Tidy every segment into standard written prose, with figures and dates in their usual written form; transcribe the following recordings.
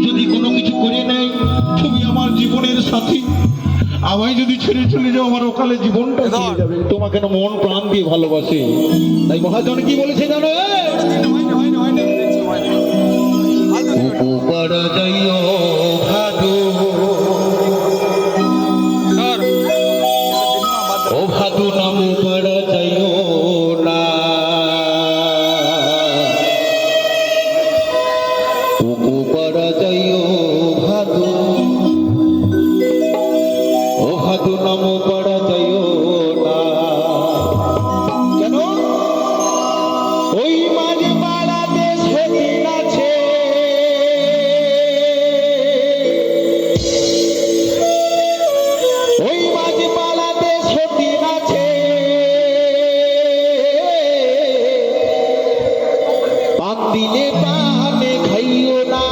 যদি কোনো কিছু করে নেয়, তুমি আমার জীবনের সাথী। আমায় যদি ছেড়ে চলে যাও, আমার ওখানে জীবনটা চলে যাবে। তোমাকে না মন প্রাণ দিয়ে ভালোবাসে। তাই মহাজন কি বলেছে জানো? উপপাড়া যাইও ভাদু, ও ভাদু নাম পাড়া যাইও না, উপপাড়া যাইও ভাদু, ও ভাদু নাম পাড়া যাইও না। কেন? ওই মাঝে পাড়াতে সেদিন আছে, ওই মাঝে পাড়াতে সেদিন আছে, পান দিলে পানে খাইও না।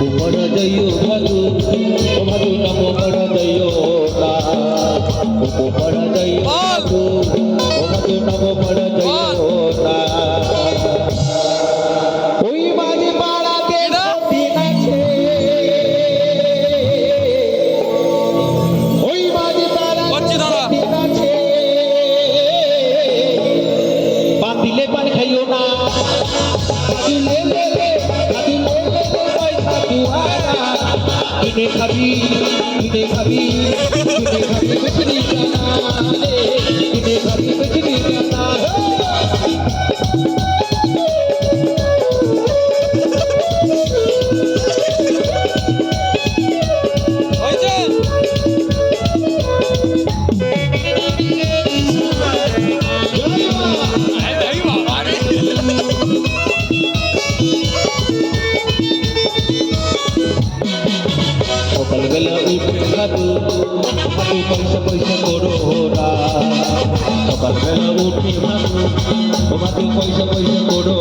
উপপাড়া যাইও ভাদু, ও ভাদু নাম পাড়া যাইও না, উপপাড়া যাইও ভাদু, ও ভাদু নাম পাড়া যাইও না। ওই মাঝে পাড়াতে সেদিন আছে, ওই মাঝে পাড়াতে সেদিন আছে, পান দিলে পান খাইও না। কিনে খাবি, কিনে খাবি, কিনে খাবি বেচনি জানা রে, কিনে খাবি বেচনি জানা। সকালবেলা উঠে ভাদু, ভাদু পয়সা পয়সা করো না, সকালবেলা উঠে ভাদু, ও ভাদু পয়সা পয়সা করো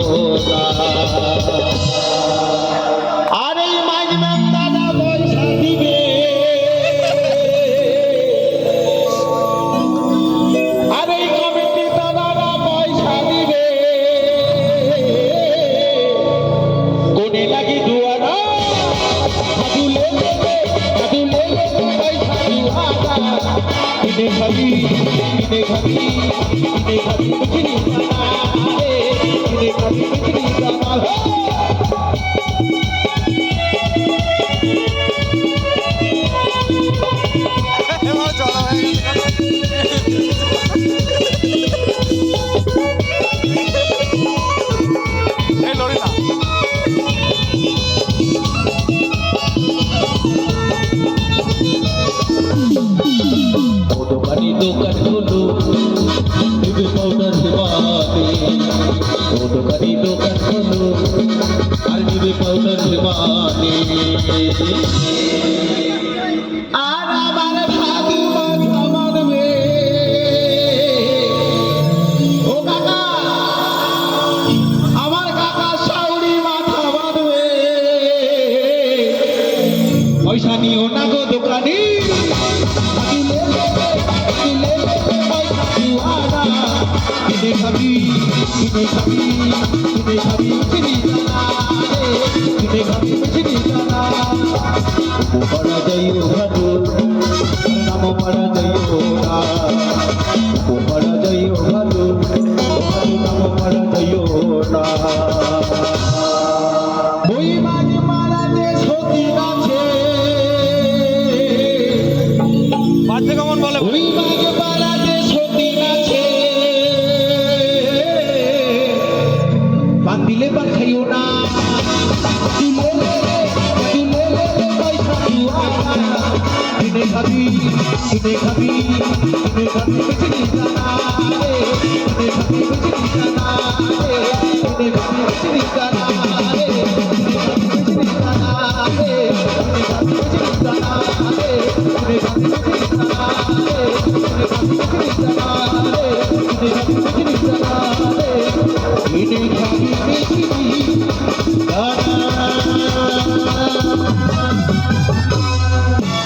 না। আরে মাঝবান দাদা পয়সা দিবে, আরে কমিটি দাদারা পয়সা দিবে, কোনে লাগি দুয়ারা ভাদু লেলে, ভাদু লেলে পয়সা দুয়ারা। কিনে খাবি, কিনে খাবি, কিনে খাবি বেচনি জানা রে, কিনে খাবি বেচনি জানা। ও দোকানি দোকান খোলো, দিবে পাউডার দেওয়াতে, ও দোকানি দোকান খোলো, আর দিবে পাউডার দেওয়াতে। আর আমার ভাদু মাথা মারবে, ও কাকা, আমার কাকা সাউরি মাথা মারবে। পয়সা নিও না গো দোকানি, কিনে খাবি, কিনে খাবি, কিনে খাবি বেচনি জানা রে, কিনে খাবি বেচনি জানা। উপপাড়া যাইও ভাদু, নাম পাড়া যাইও না, উপপাড়া যাইও ভাদু, ভাদু নাম পাড়া যাইও না। ওই মাঝে পাড়াতে সতীন আছে, কেমন বলে ওই মাঝে পাড়াতে সতীন আছে, পান দিলে পান খাইও না। পয়সা দুয়ারা, কিনে খাবি, কিনে খাবি, কিনে খাবি বেচনি জানা রে, কিনে খাবি বেচনি জানা রে, কিনে খাবি বেচনি জানা রে, কিনে খাবি বেচনি জানা রে, কিনে খাবি বেচনি জানা রে, কিনে খাবি বেচনি জানা। রে, দিনে খাবি বিচনি দানা রে।